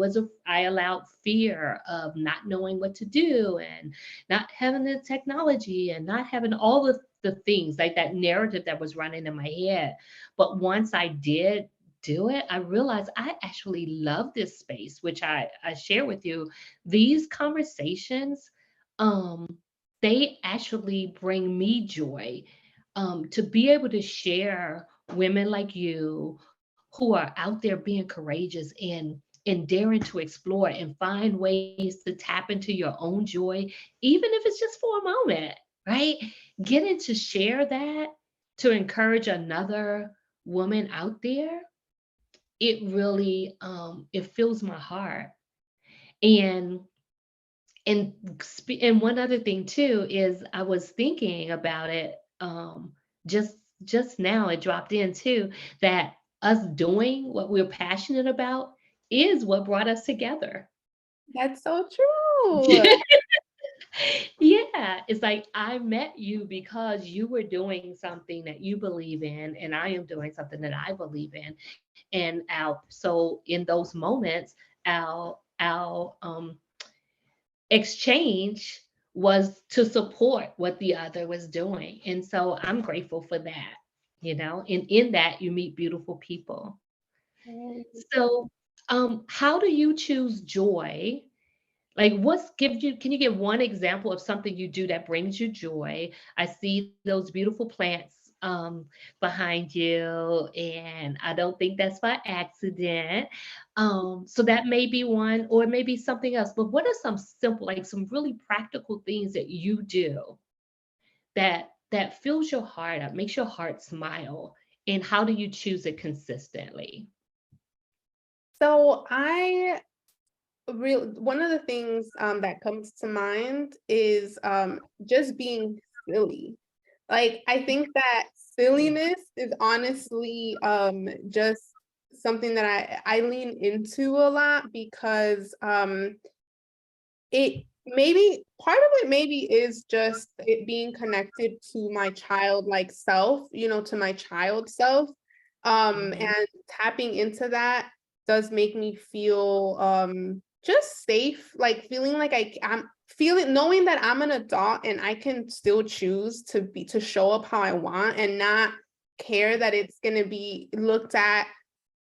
allowed fear of not knowing what to do and not having the technology and not having all the things, like that narrative that was running in my head. But once I did do it, I realized I actually love this space, which I share with you. These conversations, um they actually bring me joy, to be able to share women like you who are out there being courageous and daring to explore and find ways to tap into your own joy, even if it's just for a moment, right? Getting to share that, to encourage another woman out there, it really it fills my heart. And and one other thing too is I was thinking about it, just just now it dropped in too, that us doing what we're passionate about is what brought us together. That's so true. Yeah, it's like I met you because you were doing something that you believe in, and I am doing something that I believe in. And so in those moments, our exchange was to support what the other was doing. And so I'm grateful for that. and in that you meet beautiful people. Um, So, how do you choose joy? Like, can you give one example of something you do that brings you joy? I see those beautiful plants behind you, and I don't think that's by accident. So that may be one, or maybe something else. But what are some simple, like some really practical things that you do that fills your heart up, makes your heart smile, and how do you choose it consistently? So I one of the things that comes to mind is just being silly. Like I think that silliness is honestly just something that I lean into a lot because it maybe part of it maybe is just it being connected to my childlike self, to my child self. Mhm. And tapping into that does make me feel just safe, like feeling like I'm feeling knowing that I'm an adult and I can still choose to show up how I want and not care that it's gonna be looked at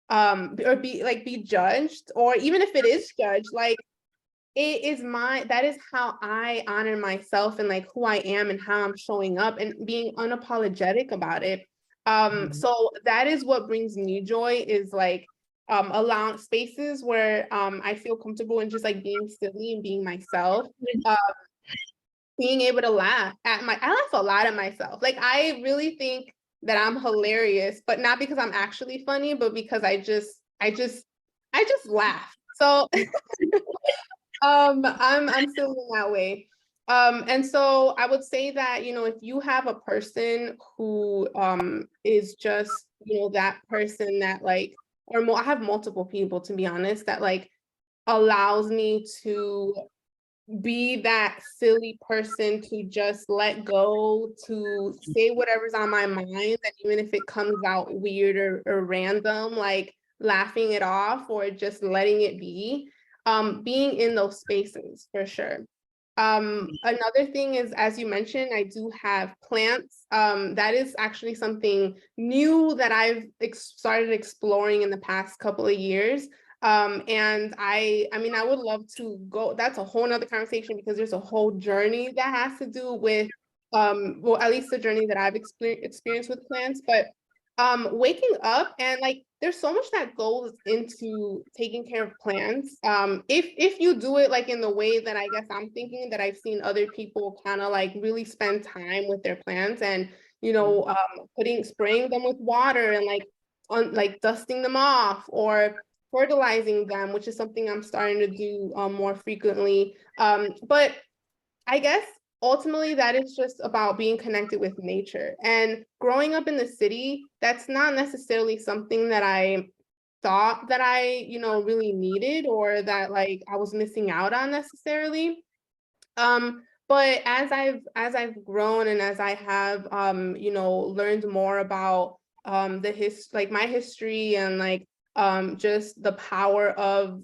or be judged, or even if it is judged, like that is how I honor myself and like who I am and how I'm showing up and being unapologetic about it. Mhm. So that is what brings me joy, is like allowing spaces where I feel comfortable and just like being silly and being myself. Uh, Being able to I laugh a lot at myself. Like I really think that I'm hilarious, but not because I'm actually funny, but because I just laugh. So I'm still in that way. And so I would say that, if you have a person who is just, that person that like, I have multiple people, to be honest, that like allows me to be that silly person, to just let go, to say whatever's on my mind, and even if it comes out weird or random, like laughing it off or just letting it be, being in those spaces for sure. Another thing is, as you mentioned, I do have plants. That is actually something new that I've started exploring in the past couple of years. And I mean, I would love to go, that's a whole nother conversation because there's a whole journey that has to do with, well, at least the journey that I've experienced with plants, but waking up and like, there's so much that goes into taking care of plants. If you do it like in the way that I guess I'm thinking, that I've seen other people kind of like really spend time with their plants and, spraying them with water and like like dusting them off or fertilizing them, which is something I'm starting to do more frequently. But I guess ultimately that is just about being connected with nature. And growing up in the city, that's not necessarily something that I thought that I, really needed or that like I was missing out on necessarily. But as I've grown and as I have learned more about like my history and like just the power of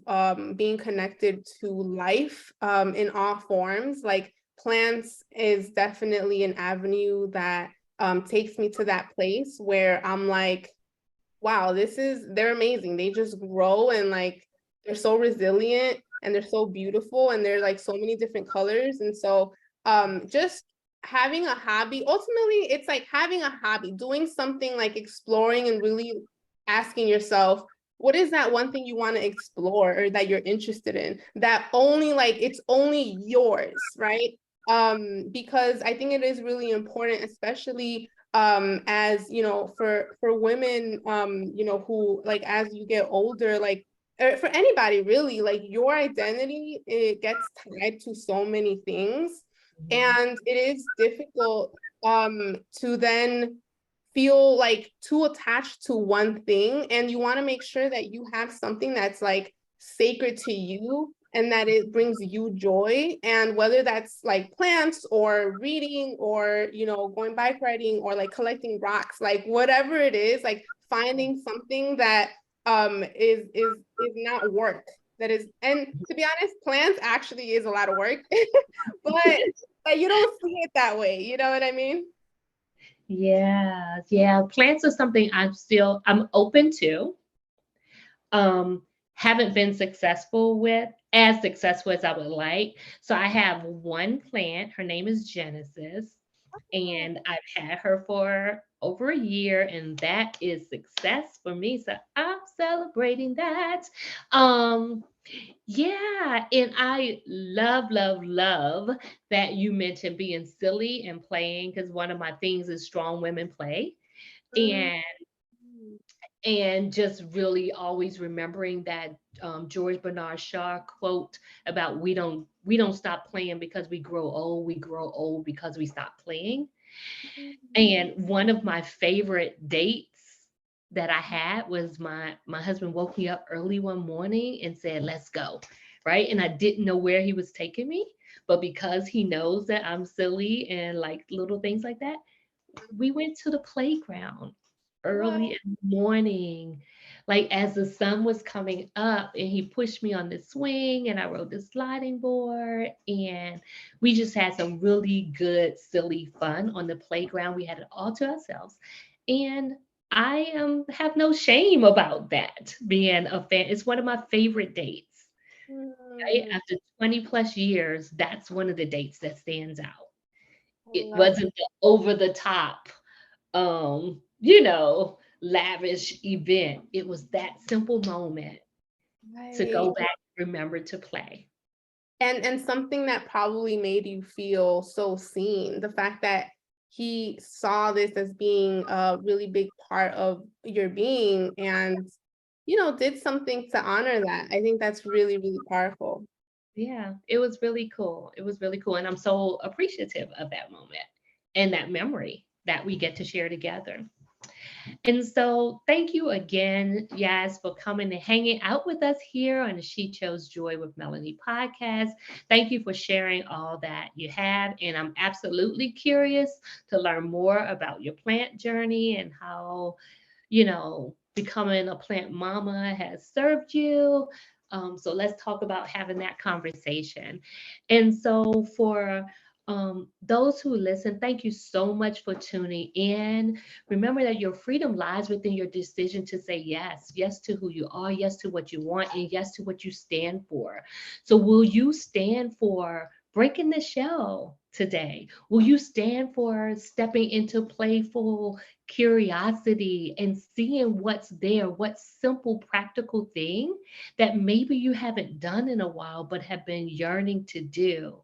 being connected to life in all forms, like plants is definitely an avenue that takes me to that place where I'm like, wow, they're amazing. They just grow and like they're so resilient and they're so beautiful and they're like so many different colors. And so just having a hobby, ultimately it's like having a hobby, doing something like exploring and really asking yourself, what is that one thing you want to explore or that you're interested in that only like it's only yours, right? Because I think it is really important, especially as for women who like as you get older, like for anybody really, like your identity, it gets tied to so many things Mhm. and it is difficult to then feel like too attached to one thing, and you want to make sure that you have something that's like sacred to you and that it brings you joy, and whether that's like plants or reading or going bike riding or like collecting rocks, like whatever it is, like finding something that is not work, that is, and to be honest, plants actually is a lot of work but you don't see it that way, you know what I mean? Yeah, yeah. Plants are something I'm open to. Um, haven't been successful with, as successful as I would like. So I have one plant. Her name is Genesis, and I've had her for over a year, and that is success for me. So I'm celebrating that. Um, yeah, and I love, love, love that you mentioned being silly and playing, because one of my things is strong women play. Mm, And just really always remembering that George Bernard Shaw quote about we don't stop playing because we grow old. We grow old because we stop playing. And one of my favorite dates that I had was my husband woke me up early one morning and said, "Let's go." Right? And I didn't know where he was taking me, but because he knows that I'm silly and like little things like that, we went to the playground what? early in the morning, like as the sun was coming up, and he pushed me on the swing and I rode the sliding board, and we just had some really good silly fun on the playground. We had it all to ourselves. And I have no shame about that being a fan. It's one of my favorite dates. Right? Mm, After 20 plus years, that's one of the dates that stands out. I It love wasn't the over the top lavish event. It was that simple moment to right. go back, remember to play. And something that probably made you feel so seen, the fact that he saw this as being a really big part of your being and, did something to honor that. I think that's really, really powerful. Yeah, it was really cool. It was really cool. And I'm so appreciative of that moment and that memory that we get to share together. And so, thank you again, Yaz, for coming and hanging out with us here on the She Chose Joy with Melanie podcast. Thank you for sharing all that you have. And I'm absolutely curious to learn more about your plant journey and how, becoming a plant mama has served you. So let's talk about having that conversation. And so for those who listen, thank you so much for tuning in. Remember that your freedom lies within your decision to say yes, yes to who you are, yes to what you want, and yes to what you stand for. So, will you stand for breaking the shell today? Will you stand for stepping into playful curiosity and seeing what's there, what simple, practical thing that maybe you haven't done in a while but have been yearning to do?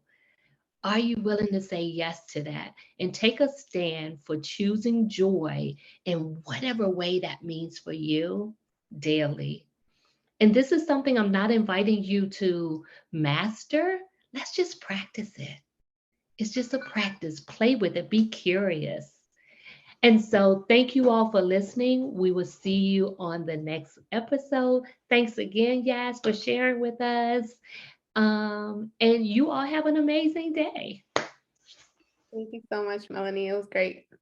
Are you willing to say yes to that and take a stand for choosing joy in whatever way that means for you daily? And this is something I'm not inviting you to master. Let's just practice it. It's just a practice. Play with it. Be curious. And so, thank you all for listening. We will see you on the next episode. Thanks again, Yas, for sharing with us. And you all have an amazing day. Thank you so much, Melanie. It was great.